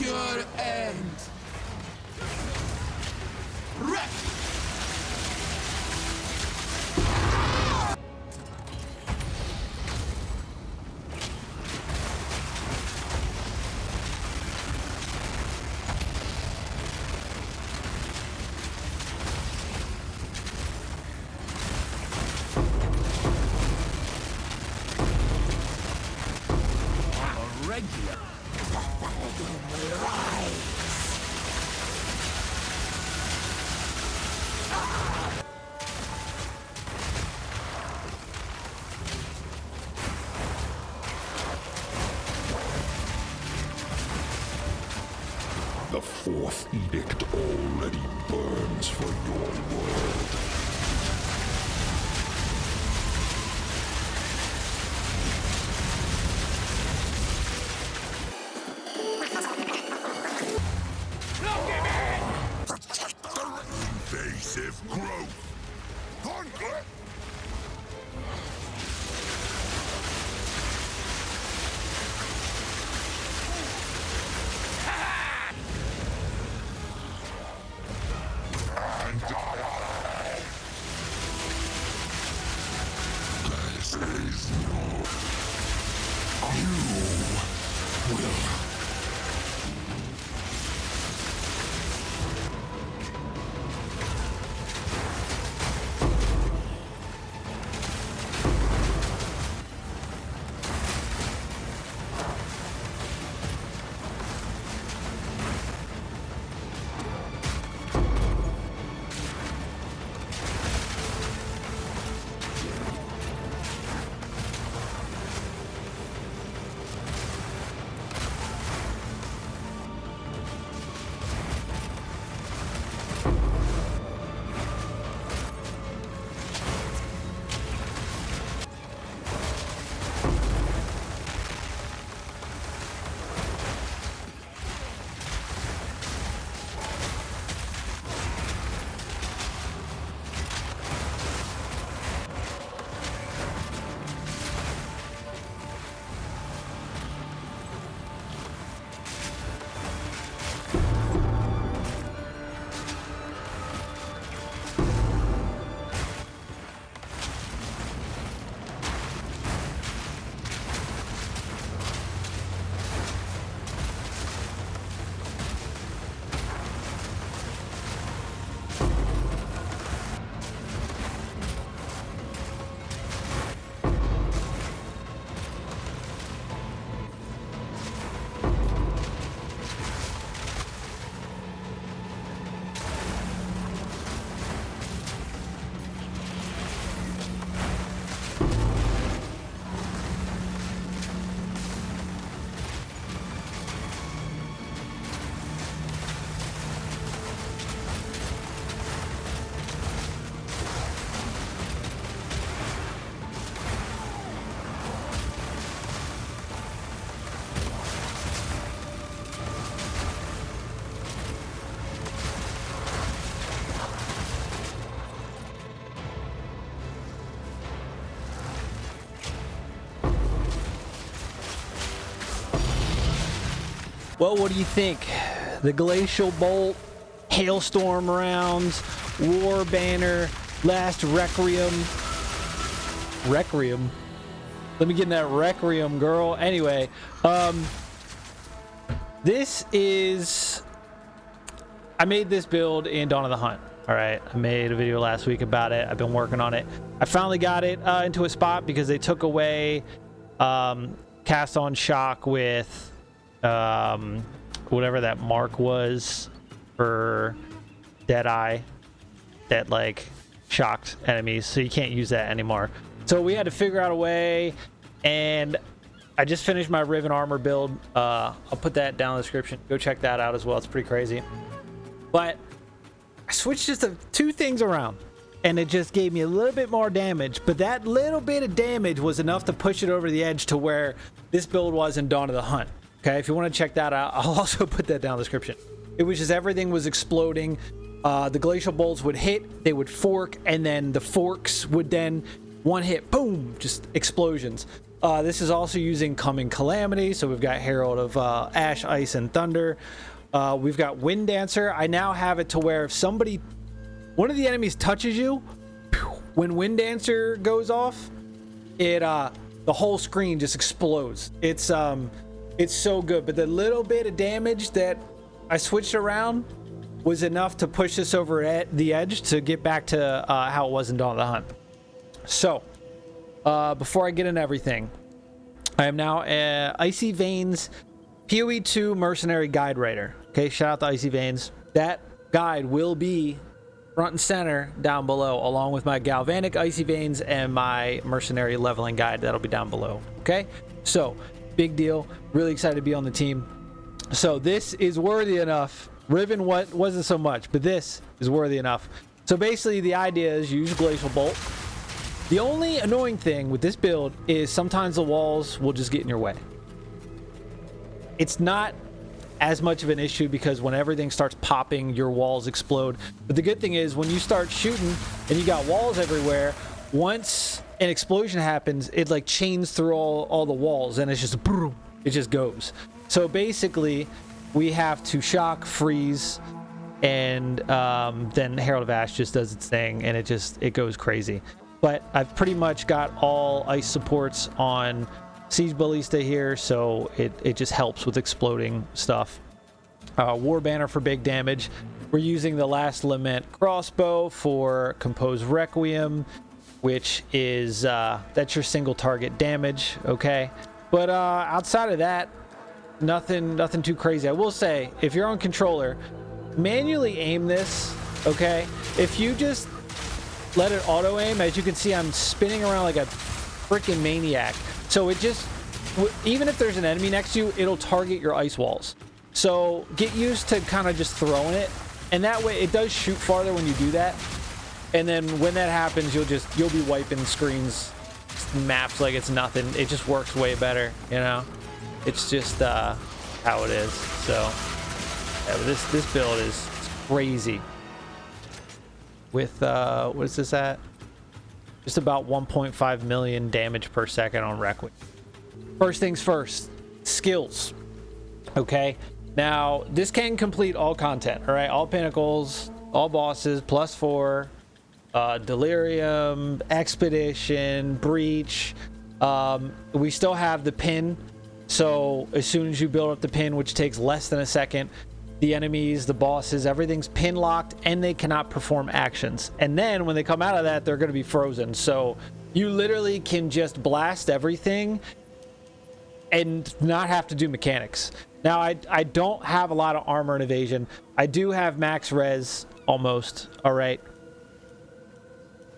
your end. Wreck. Regular. The fourth edict already burns for your world. Invasive growth. Hunger. And this is no. You will. Well, what do you think? The Glacial Bolt, Hailstorm rounds, War Banner, last Requiem. Requiem? Let me get in that Requiem, girl. Anyway, this is... I made this build in Dawn of the Hunt. All right, I made a video last week about it. I've been working on it. I finally got it into a spot because they took away cast on shock with whatever that mark was for Deadeye that like shocked enemies, so you can't use that anymore. So we had to figure out a way, and I just finished my Riven armor build. I'll put that down in the description. Go check that out as well. It's pretty crazy. But I switched just two things around, and it just gave me a little bit more damage, but that little bit of damage was enough to push it over the edge to where this build was in Dawn of the Hunt. Okay, if you want to check that out, I'll also put that down in the description. It was just everything was exploding. The Glacial Bolts would hit, they would fork, and then the forks would then one hit, boom, just explosions. This is also using Coming Calamity, so we've got Herald of Ash, Ice, and Thunder. We've got Wind Dancer. I now have it to where if one of the enemies touches you, when Wind Dancer goes off, the whole screen just explodes. It's so good, but the little bit of damage that I switched around was enough to push this over at the edge to get back to how it was in Dawn of the Hunt. So, before I get into everything, I am now Icy Veins PoE 2 Mercenary Guide Writer. Okay, shout out to Icy Veins. That guide will be front and center down below, along with my Galvanic Icy Veins and my Mercenary Leveling Guide. That'll be down below. Okay, so big deal. Really excited to be on the team. So this is worthy enough. Riven wasn't so much, but this is worthy enough. So basically the idea is use Glacial Bolt. The only annoying thing with this build is sometimes the walls will just get in your way. It's not as much of an issue because when everything starts popping, your walls explode. But the good thing is when you start shooting and you got walls everywhere, once an explosion happens, it like chains through all the walls and it's just boom, it just goes. So basically we have to shock, freeze, and then Herald of Ash just does its thing and it goes crazy. But I've pretty much got all ice supports on Siege Ballista here, so it just helps with exploding stuff. War Banner for big damage. We're using the Last Lament crossbow for Composed Requiem, which is that's your single target damage. Okay, but outside of that, nothing too crazy. I will say, if you're on controller, manually aim this. Okay, if you just let it auto aim, as you can see, I'm spinning around like a freaking maniac. So it just, even if there's an enemy next to you, it'll target your ice walls. So get used to kind of just throwing it, and that way it does shoot farther when you do that. And then when that happens, you'll be wiping screens, maps like it's nothing. It just works way better, you know. It's just how it is. So yeah, but this build is crazy. With what is this at? Just about 1.5 million damage per second on Requiem. First things first, skills. Okay, now this can complete all content. All right, all Pinnacles, all bosses, +4, Delirium, Expedition, Breach. We still have the pin. So as soon as you build up the pin, which takes less than a second, the enemies, the bosses, everything's pin locked and they cannot perform actions. And then when they come out of that, they're going to be frozen. So you literally can just blast everything and not have to do mechanics. Now, I don't have a lot of armor and evasion. I do have max res almost. All right.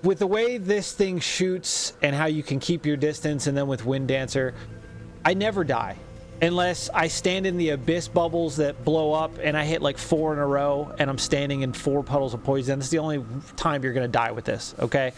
With the way this thing shoots and how you can keep your distance, and then with Wind Dancer, I never die. Unless I stand in the abyss bubbles that blow up and I hit like 4 in a row and I'm standing in 4 puddles of poison. That's the only time you're going to die with this, okay?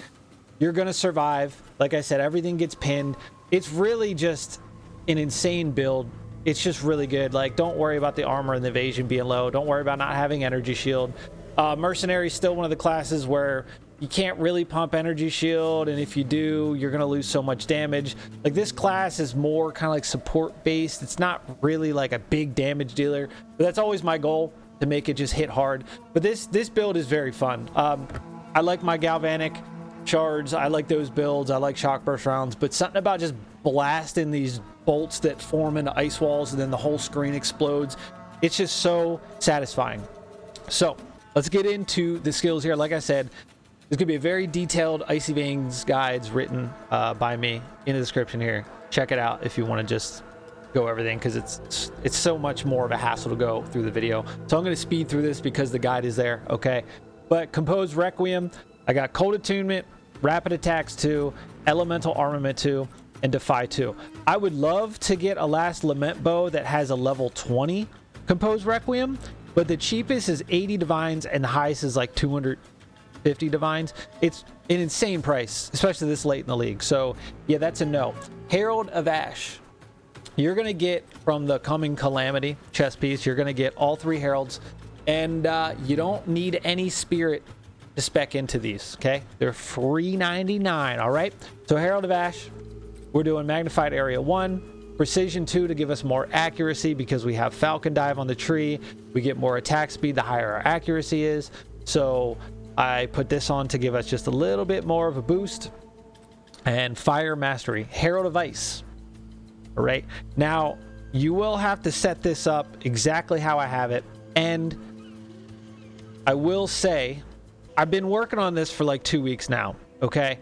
You're going to survive. Like I said, everything gets pinned. It's really just an insane build. It's just really good. Like, don't worry about the armor and the evasion being low. Don't worry about not having energy shield. Mercenary is still one of the classes where you can't really pump energy shield, and if you do, you're going to lose so much damage. Like, this class is more kind of like support based. It's not really like a big damage dealer, but that's always my goal, to make it just hit hard. But this build is very fun. I like my Galvanic Shards. I like those builds. I like Shock Burst rounds, but something about just blasting these bolts that form into ice walls and then the whole screen explodes. It's just so satisfying. So let's get into the skills here. Like I said, there's going to be a very detailed Icy Veins guides written by me in the description here. Check it out if you want to just go everything, because it's so much more of a hassle to go through the video. So I'm going to speed through this because the guide is there, okay? But Composed Requiem, I got Cold Attunement, Rapid Attacks 2, Elemental Armament 2, and Defy 2. I would love to get a Last Lament bow that has a level 20 Composed Requiem, but the cheapest is 80 divines and the highest is like 250 divines. It's an insane price, especially this late in the league. So yeah, that's a no. Herald of Ash, you're gonna get from the Coming Calamity chest piece, you're gonna get all 3 heralds, and you don't need any spirit to spec into these, okay? They're free 99. All right, so Herald of Ash, We're doing magnified area 1, precision 2 to give us more accuracy because we have falcon dive on the tree. We get more attack speed the higher our accuracy is. So I put this on to give us just a little bit more of a boost. And fire mastery, Herald of Ice. All right, now you will have to set this up exactly how I have it. And I will say, I've been working on this for like 2 weeks now, okay?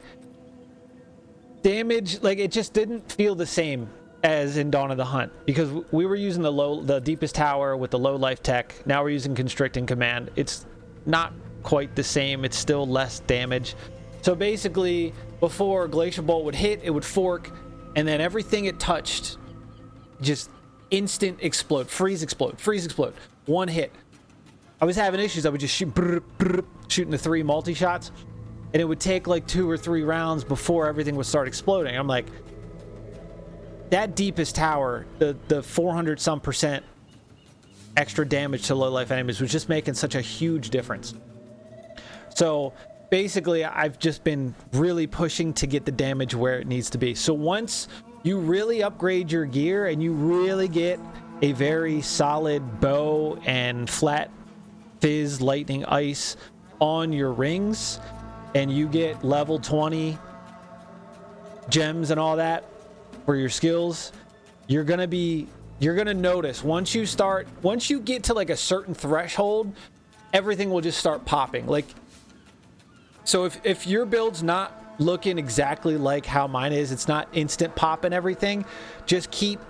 Damage, like, it just didn't feel the same as in Dawn of the Hunt because we were using the deepest tower with the low life tech. Now we're using constricting command. It's not quite the same. It's still less damage. So basically, before Glacial Bolt would hit, it would fork, and then everything it touched just instant explode, freeze explode, freeze explode. One hit. I was having issues. I would just shooting the 3 multi-shots, and it would take like 2 or 3 rounds before everything would start exploding. I'm like, that deepest tower, the 400 some percent extra damage to low life enemies was just making such a huge difference. So basically, I've just been really pushing to get the damage where it needs to be. So once you really upgrade your gear and you really get a very solid bow and flat fizz, lightning, ice on your rings, and you get level 20 gems and all that for your skills, you're gonna notice once you get to like a certain threshold, everything will just start popping. Like, so if your build's not looking exactly like how mine is, it's not instant pop and everything, just keep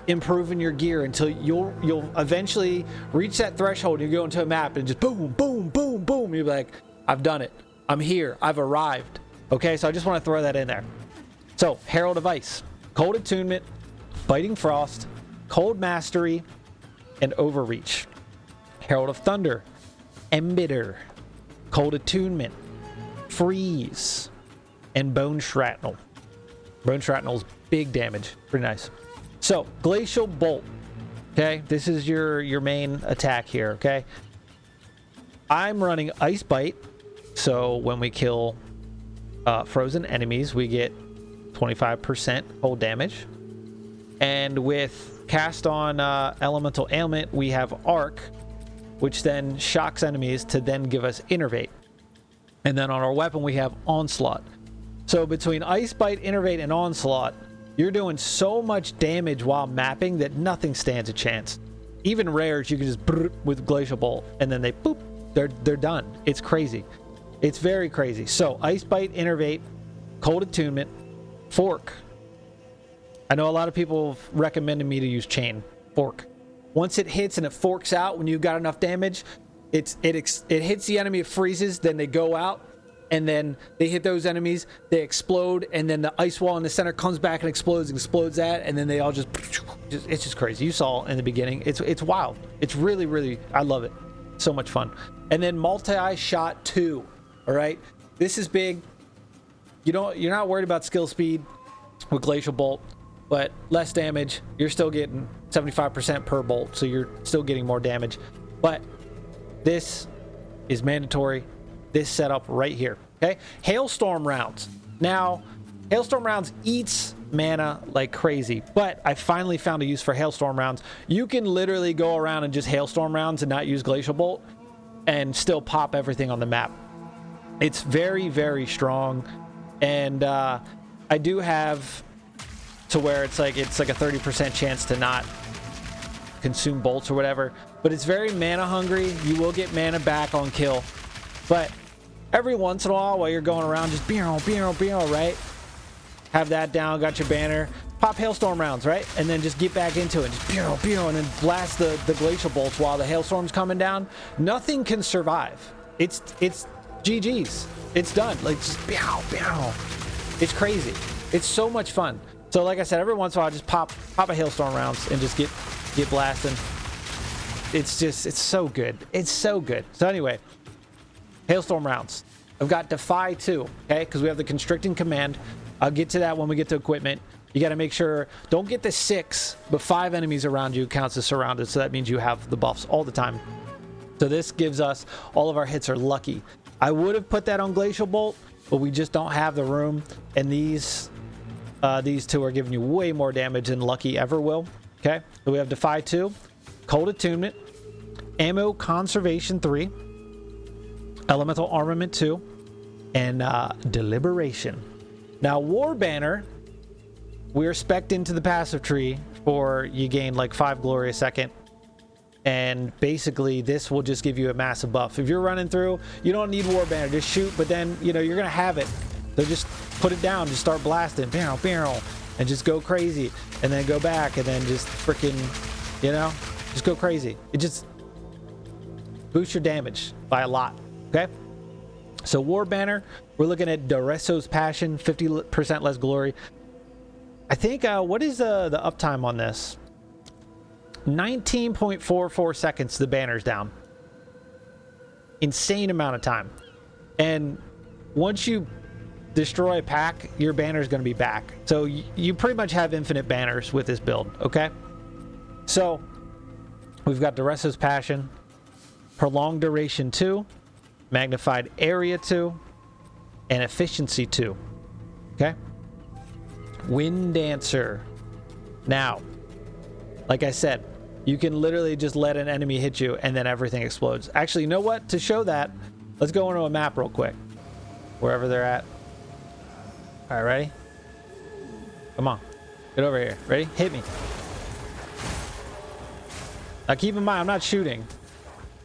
improving your gear until you'll eventually reach that threshold. You go into a map and just boom, boom, boom, boom. You'll be like, I've done it. I'm here. I've arrived. Okay, so I just want to throw that in there. So, Herald of Ice, Cold Attunement, Biting Frost, Cold Mastery, and Overreach. Herald of Thunder, Embitter, Cold Attunement, Freeze, and Bone Shrapnel. Bone Shrapnel's big damage. Pretty nice. So, Glacial Bolt. Okay, this is your main attack here, okay? I'm running Ice Bite, so when we kill frozen enemies, we get 25% cold damage. And with cast on Elemental Ailment, we have Arc, which then shocks enemies to then give us Innervate. And then on our weapon, we have Onslaught. So between Ice Bite, Innervate, and Onslaught, you're doing so much damage while mapping that nothing stands a chance. Even rares, you can just with Glacial Bolt, and then they boop, they're done. It's crazy. It's very crazy. So Ice Bite, Innervate, Cold Attunement, Fork. I know a lot of people have recommended me to use Chain. Fork. Once it hits and it forks out, when you've got enough damage, it hits the enemy, it freezes, then they go out, and then they hit those enemies, they explode, and then the ice wall in the center comes back and explodes that, and then they all just it's just crazy. You saw in the beginning. It's wild. It's really, really, I love it. So much fun. And then multi-shot 2. All right, this is big. You're not worried about skill speed with Glacial Bolt, but less damage. You're still getting 75% per bolt, so you're still getting more damage. But this is mandatory. This setup right here. Okay, Hailstorm rounds. Now, Hailstorm rounds eats mana like crazy, but I finally found a use for Hailstorm rounds. You can literally go around and just Hailstorm rounds and not use Glacial Bolt and still pop everything on the map. It's very, very strong, and I do have to where it's like a 30% chance to not consume bolts or whatever, but it's very mana hungry. You will get mana back on kill, but every once in a while you're going around, just right? Have that down, got your banner, pop Hailstorm rounds, right? And then just get back into it, just and then blast the Glacial Bolts while the Hailstorm's coming down. Nothing can survive. It's GG's. It's done. Like, just it's crazy. It's so much fun. So like I said, every once in a while I just pop a Hailstorm rounds and just get blasting. It's so good. It's so good. So anyway, Hailstorm rounds. I've got Defy too, okay? Because we have the Constricting Command. I'll get to that when we get to equipment. You got to make sure, don't get the 6, but 5 enemies around you counts as surrounded. So that means you have the buffs all the time. So this gives us, all of our hits are lucky. I would have put that on Glacial Bolt, but we just don't have the room. And these These two are giving you way more damage than Lucky ever will. Okay, so we have Defy 2, Cold Attunement, Ammo Conservation 3, Elemental Armament 2, and Deliberation. Now, War Banner, we're spec'd into the passive tree for you gain like 5 glory a second. And basically, this will just give you a massive buff. If you're running through, you don't need War Banner, just shoot, but then, you know, you're going to have it. So just put it down, just start blasting, barrel, barrel, and just go crazy. And then go back, and then just freaking, you know, just go crazy. It just boosts your damage by a lot, okay? So War Banner, we're looking at Doresso's Passion, 50% less glory. I think, what is the uptime on this? 19.44 seconds, the banner's down. Insane amount of time. And once you destroy a pack, your banner's going to be back. So you pretty much have infinite banners with this build, okay? So we've got Doresso's Passion, Prolonged Duration 2, Magnified Area 2, and Efficiency 2, okay? Wind Dancer. Now, like I said, you can literally just let an enemy hit you and then everything explodes. Actually, you know what? To show that, let's go into a map real quick. Wherever they're at. All right, ready? Come on. Get over here. Ready? Hit me. Now keep in mind, I'm not shooting.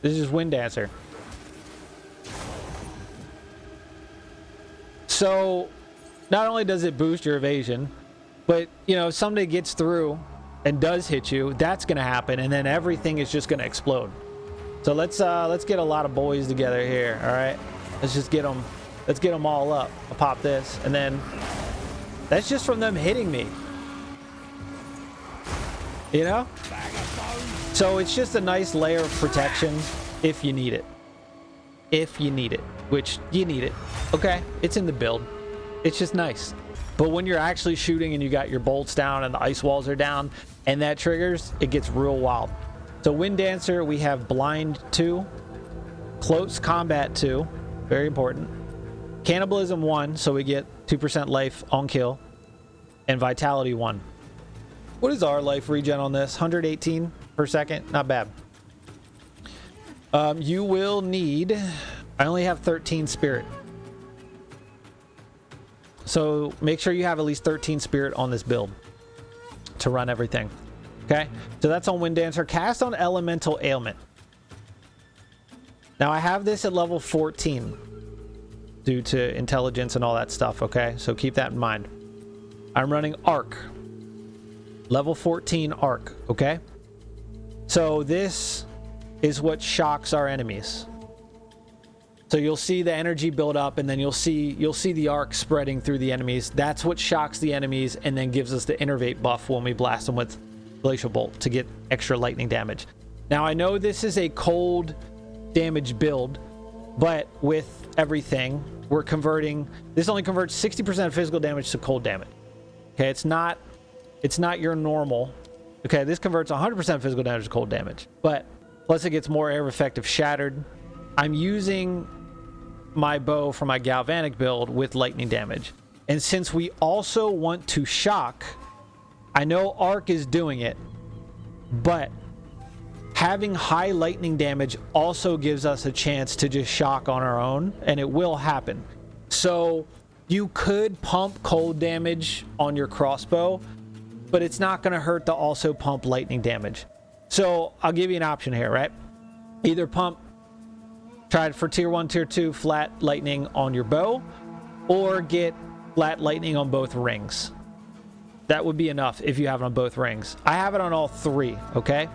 This is just Wind Dancer. So, not only does it boost your evasion, but, you know, if somebody gets through and does hit you, that's going to happen, and then everything is just going to explode. So let's get a lot of boys together here, all right? Let's just get them. Let's get them all up. I'll pop this, and then that's just from them hitting me. You know? So it's just a nice layer of protection if you need it. If you need it, which you need it. Okay, it's in the build. It's just nice. But when you're actually shooting and you got your bolts down and the ice walls are down and that triggers, it gets real wild. So Wind Dancer, we have Blind 2, Close Combat 2, very important. Cannibalism 1, so we get 2% life on kill, and Vitality 1. What is our life regen on this? 118 per second, not bad. You will need, I only have 13 spirit. So make sure you have at least 13 spirit on this build to run everything. Okay, so that's on Wind Dancer. Cast on Elemental Ailment. Now I have this at level 14 due to intelligence and all that stuff, okay? So keep that in mind. I'm running Arc. Level 14 Arc, okay? So this is what shocks our enemies. So you'll see the energy build up, and then you'll see the arc spreading through the enemies. That's what shocks the enemies and then gives us the innervate buff when we blast them with Glacial Bolt to get extra lightning damage. Now I know this is a cold damage build, but with everything, we're converting, this only converts 60% of physical damage to cold damage. Okay, it's not your normal. Okay, this converts 100% physical damage to cold damage, but plus it gets more air effective shattered. I'm using my bow for my galvanic build with lightning damage. And since we also want to shock, I know Arc is doing it, but having high lightning damage also gives us a chance to just shock on our own, and it will happen. So you could pump cold damage on your crossbow, but it's not going to hurt to also pump lightning damage. So I'll give you an option here, right? Either pump, try it for tier 1, tier 2 flat lightning on your bow, or get flat lightning on both rings. That would be enough if you have it on both rings. I have it on all three, okay?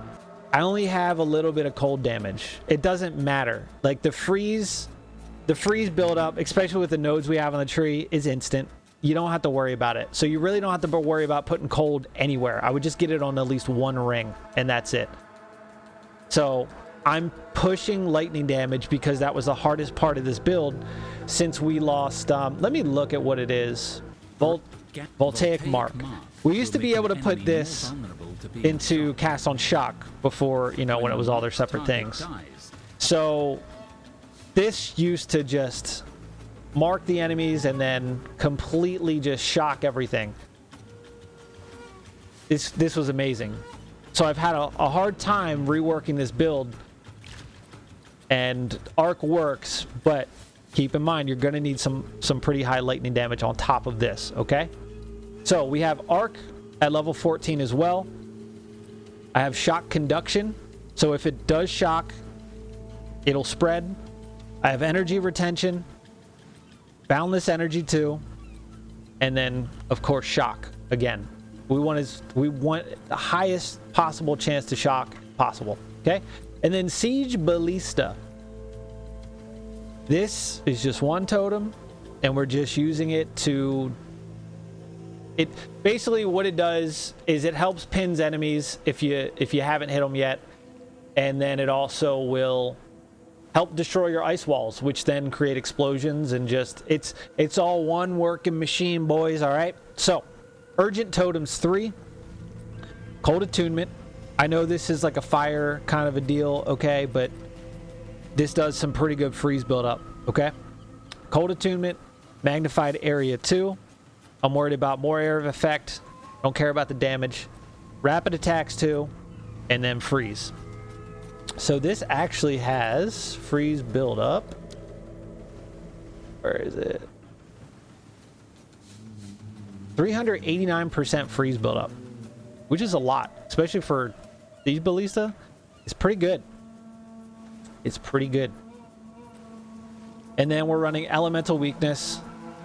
I only have a little bit of cold damage. It doesn't matter. Like the freeze build up, especially with the nodes we have on the tree, is instant. You don't have to worry about it. So you really don't have to worry about putting cold anywhere. I would just get it on at least one ring, and that's it. So I'm pushing lightning damage because that was the hardest part of this build since we lost, let me look at what it is. Voltaic Mark. We used to be able to put this into cast on shock before, you know, when it was all their separate things. So this used to just mark the enemies and then completely just shock everything. this was amazing. So I've had a hard time reworking this build, and arc works, but keep in mind you're going to need some pretty high lightning damage on top of this. Okay, so we have arc at level 14 as well. I have shock conduction, so if it does shock, it'll spread. I have energy retention, boundless energy too, and then of course shock again. We want the highest possible chance to shock possible. Okay, and then siege ballista. This is just one totem, and we're just using it to. It basically what it does is it helps pins enemies if you haven't hit them yet, and then it also will help destroy your ice walls, which then create explosions, and just it's all one working machine, boys. All right. So, urgent totems 3, cold attunement. I know this is like a fire kind of a deal, okay, but this does some pretty good freeze buildup. Okay, cold attunement, magnified area 2. I'm worried about more area of effect. Don't care about the damage. Rapid attacks 2, and then freeze. So this actually has freeze buildup. Where is it? 389% freeze buildup, which is a lot, especially for these ballista. It's pretty good. It's pretty good. And then we're running elemental weakness.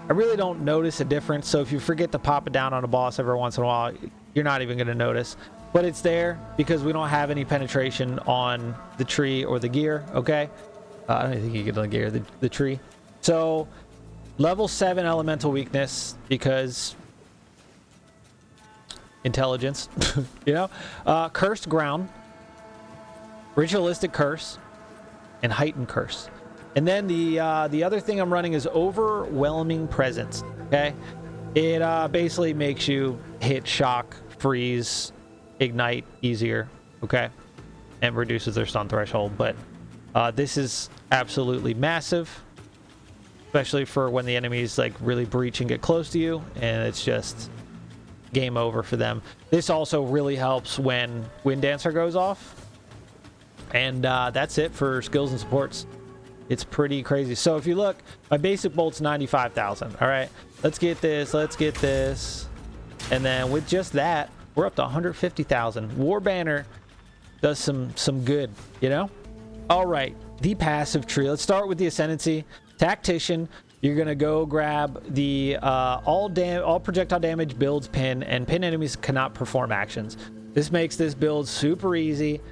I really don't notice a difference, so if you forget to pop it down on a boss every once in a while, you're not even going to notice. But it's there because we don't have any penetration on the tree or the gear, okay? I don't think you get on the gear, the tree. So, level 7 elemental weakness because intelligence, you know? Cursed ground, ritualistic curse, and heightened curse. And then the other thing I'm running is overwhelming presence. Okay, it basically makes you hit shock, freeze, ignite easier. Okay, and reduces their stun threshold. But this is absolutely massive, especially for when the enemies like really breach and get close to you, and it's just game over for them. This also really helps when Wind Dancer goes off, and that's it for skills and supports. It's pretty crazy. So if you look, my basic bolt's 95,000. All right, let's get this. And then with just that, we're up to 150,000. War Banner does some good, you know? All right, the passive tree. Let's start with the Ascendancy. Tactician, you're going to go grab the all projectile damage builds pin, and pin enemies cannot perform actions. This makes this build super easy.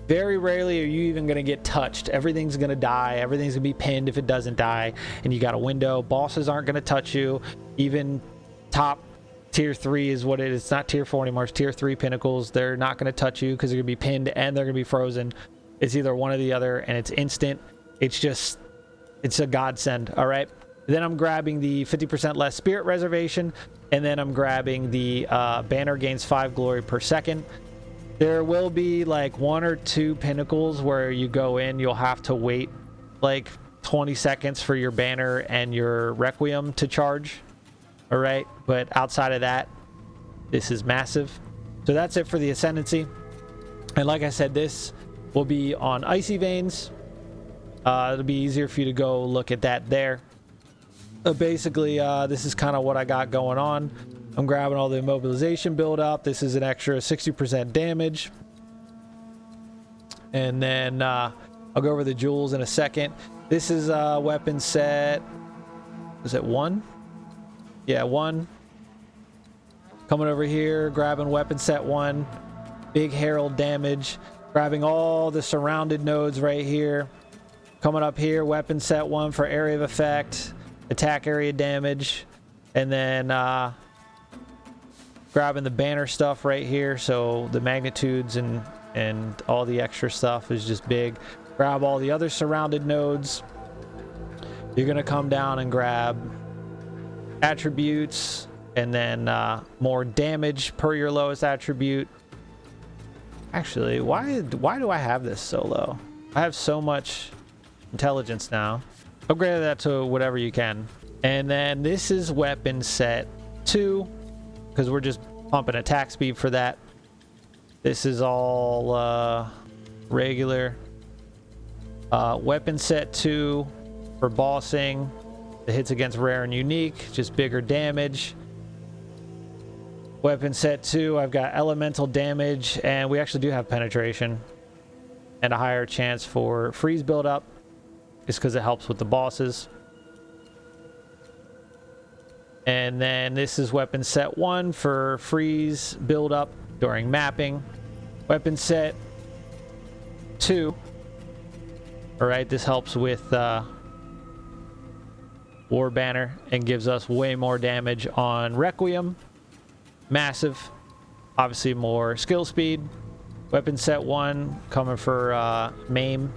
Very rarely are you even going to get touched. Everything's going to die. Everything's going to be pinned if it doesn't die. And you got a window. Bosses aren't going to touch you. Even top tier 3 is what it is. It's not tier 4 anymore. It's tier 3 Pinnacles. They're not going to touch you because they're going to be pinned and they're going to be frozen. It's either one or the other, and it's instant. It's a godsend. All right. Then I'm grabbing the 50% less spirit reservation. And then I'm grabbing the banner gains 5 glory per second. There will be like 1 or 2 Pinnacles where you go in, you'll have to wait like 20 seconds for your banner and your Requiem to charge. All right, but outside of that, this is massive. So that's it for the Ascendancy. And like I said, this will be on Icy Veins. It'll be easier for you to go look at that there. Basically, this is kind of what I got going on. I'm grabbing all the immobilization build up. This is an extra 60% damage. And then I'll go over the jewels in a second. This is a weapon set. Is it 1? Yeah, 1. Coming over here, grabbing weapon set 1. Big Herald damage. Grabbing all the surrounded nodes right here. Coming up here, weapon set 1 for area of effect. Attack area damage. And then grabbing the banner stuff right here, so the magnitudes and all the extra stuff is just big. Grab all the other surrounded nodes. You're gonna come down and grab attributes, and then more damage per your lowest attribute. Actually, why do I have this so low? I have so much intelligence now. Upgrade that to whatever you can. And then this is weapon set 2, because we're just pump an attack speed for that. This is all regular. Weapon set 2 for bossing. The hits against rare and unique, just bigger damage. Weapon set 2, I've got elemental damage, and we actually do have penetration and a higher chance for freeze buildup, just because it helps with the bosses. And then this is weapon set 1 for freeze buildup during mapping. Weapon set 2. All right, this helps with War Banner and gives us way more damage on Requiem. Massive. Obviously more skill speed. Weapon set 1 coming for maim.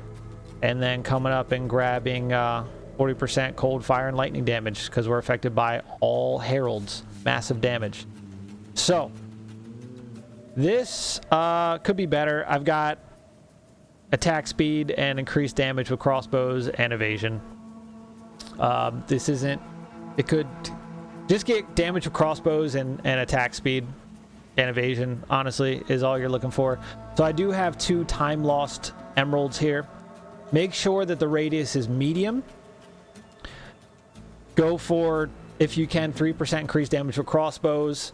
And then coming up and grabbing 40% cold, fire, and lightning damage because we're affected by all heralds. Massive damage. So this could be better. I've got attack speed and increased damage with crossbows and evasion. This isn't... It could just get damage with crossbows and attack speed and evasion, honestly, is all you're looking for. So I do have 2 time lost emeralds here. Make sure that the radius is medium. Go for, if you can, 3% increased damage with crossbows,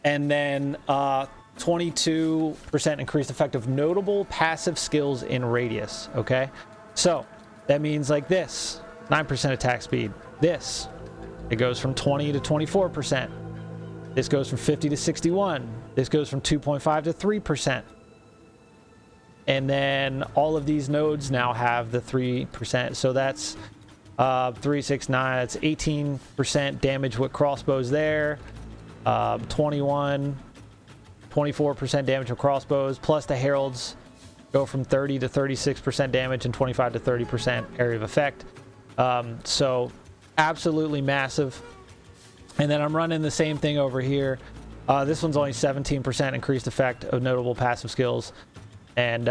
and then 22% increased effect of notable passive skills in radius. Okay, so that means like this: 9% attack speed. This, it goes from 20 to 24%. This goes from 50 to 61. This goes from 2.5 to 3%. And then all of these nodes now have the 3%. So that's 3, 6, 9. That's 18% damage with crossbows there. 24% damage with crossbows. Plus the heralds go from 30 to 36% damage and 25 to 30% area of effect. So absolutely massive. And then I'm running the same thing over here. This one's only 17% increased effect of notable passive skills. And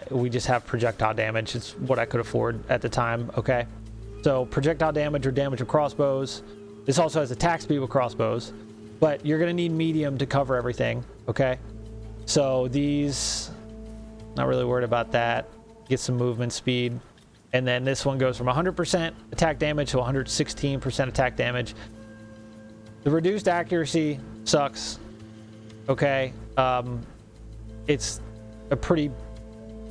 we just have projectile damage. It's what I could afford at the time. Okay, so projectile damage or damage with crossbows. This also has attack speed with crossbows, but you're gonna need medium to cover everything. Okay, so these, not really worried about that. Get some movement speed. And then this one goes from 100% attack damage to 116% attack damage. The reduced accuracy sucks. Okay, it's a pretty...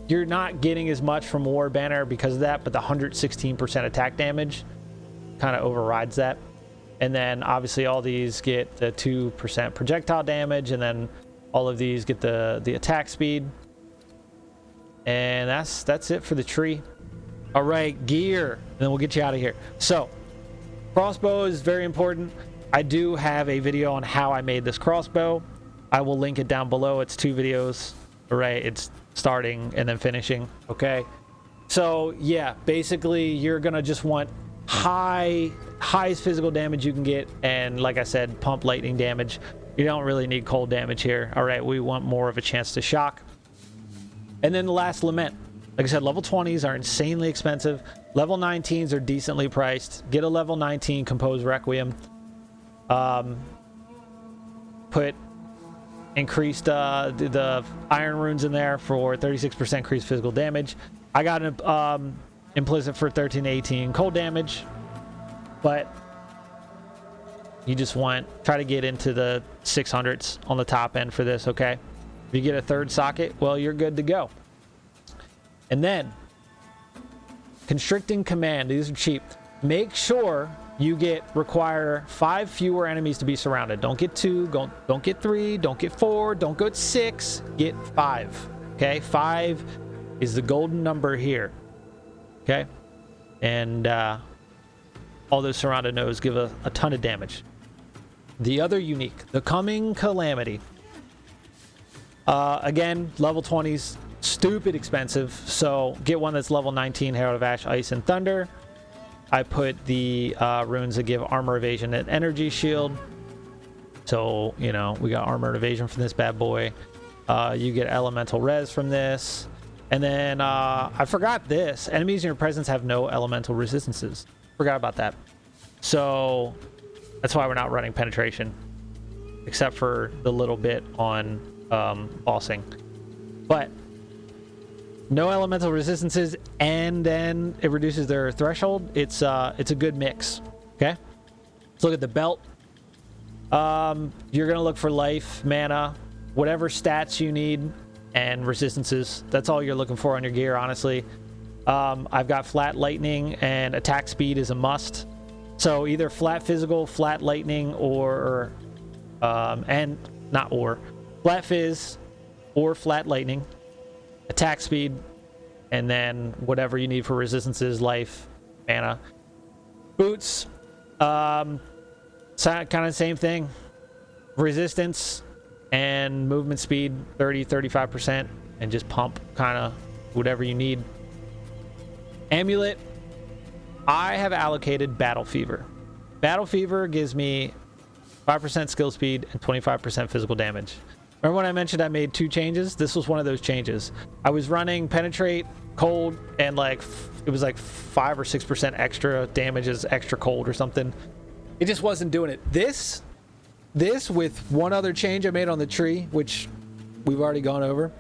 You're not getting as much from War Banner because of that, but the 116% attack damage kind of overrides that. And then obviously all these get the 2% projectile damage, and then all of these get the attack speed. And that's it for the tree. All right, gear, and then we'll get you out of here. So crossbow is very important. I do have a video on how I made this crossbow. I will link it down below. It's 2 videos. All right, it's starting and then finishing. Okay, so yeah, basically you're gonna just want highest physical damage you can get, and like I said, pump lightning damage. You don't really need cold damage here. All right, we want more of a chance to shock. And then the last lament. Like I said, level 20s are insanely expensive. Level 19s are decently priced. Get a level 19 Compose Requiem. Put increased the iron runes in there for 36% increased physical damage. I got an implicit for 13 to 18 cold damage, but you just try to get into the 600s on the top end for this. Okay, if you get a 3rd socket, well, you're good to go. And then constricting command, these are cheap. Make sure you require 5 fewer enemies to be surrounded. Don't get 2, don't get 3, don't get 4, don't go 6, get 5. Okay, 5 is the golden number here. Okay, and all those surrounded nodes give a ton of damage. The other unique, the Coming Calamity. Again, level 20s, stupid expensive. So get one that's level 19, Herald of Ash, Ice, and Thunder. I put the runes that give armor evasion and energy shield. So, you know, we got armor and evasion from this bad boy. You get elemental res from this. And then I forgot this. Enemies in your presence have no elemental resistances. Forgot about that. So that's why we're not running penetration. except for the little bit on bossing. But no elemental resistances, and then it reduces their threshold. It's a good mix. Okay, let's look at the belt. You're gonna look for life, mana, whatever stats you need, and resistances. That's all you're looking for on your gear, honestly. I've got flat lightning, and attack speed is a must. So either flat physical, flat lightning, or flat fizz or flat lightning, attack speed, and then whatever you need for resistances, life, mana. Boots, kind of same thing. Resistance and movement speed 30-35%, and just pump kind of whatever you need. Amulet, I have allocated Battle Fever. Battle Fever gives me 5% skill speed and 25% physical damage. Remember when I mentioned I made 2 changes? This was one of those changes. I was running Penetrate, Cold, and like it was like 5 or 6% extra damage as extra cold or something. It just wasn't doing it. This with one other change I made on the tree, which we've already gone over,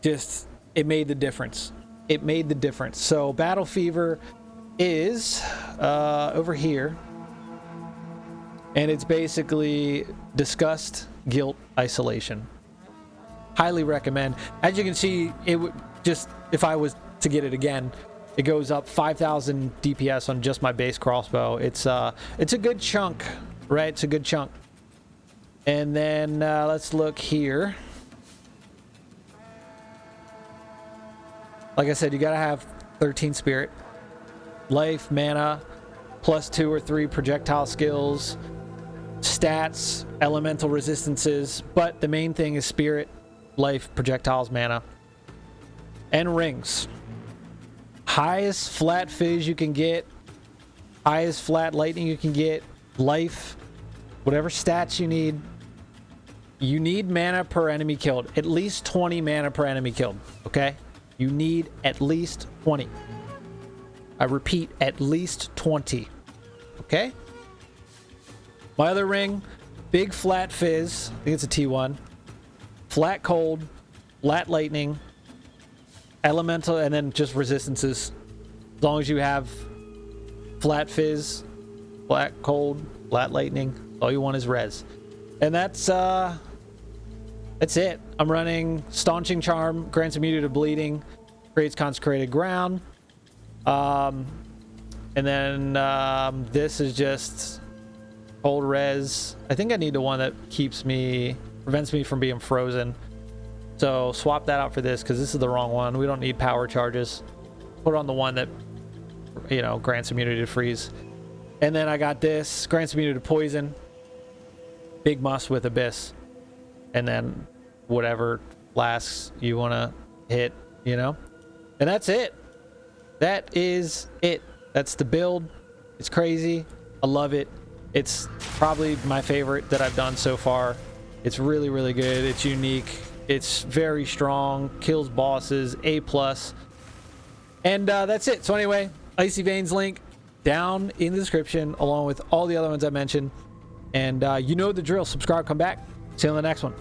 just it made the difference. It made the difference. So Battle Fever is over here, and it's basically disgust, guilt, isolation. Highly recommend. As you can see, it would just, if I was to get it again, it goes up 5,000 DPS on just my base crossbow. It's a good chunk, right? It's a good chunk. And then let's look here. Like I said, you gotta have 13 spirit, life, mana, plus 2 or 3 projectile skills, stats, elemental resistances, but the main thing is spirit, life, projectiles, mana, and rings. Highest flat fizz you can get, highest flat lightning you can get, life, whatever stats you need. You need mana per enemy killed, at least 20 mana per enemy killed, okay? You need at least 20. I repeat, at least 20. Okay? My other ring, big flat fizz. I think it's a T1. Flat cold, flat lightning, elemental, and then just resistances. As long as you have flat fizz, flat cold, flat lightning, all you want is res. And that's it. I'm running Staunching Charm, grants immunity to bleeding, creates consecrated ground. And then this is just cold res. I think I need the one that prevents me from being frozen. So swap that out for this, because this is the wrong one. We don't need power charges. Put on the one that, grants immunity to freeze. And then I got this, grants immunity to poison. Big must with Abyss. And then whatever flasks you want to hit, And that's it. That is it. That's the build. It's crazy. I love it. It's probably my favorite that I've done so far. It's really, really good. It's unique. It's very strong. Kills bosses. A+. And that's it. So anyway, Icy Veins link down in the description, along with all the other ones I mentioned. And you know the drill. Subscribe, come back. See you on the next one.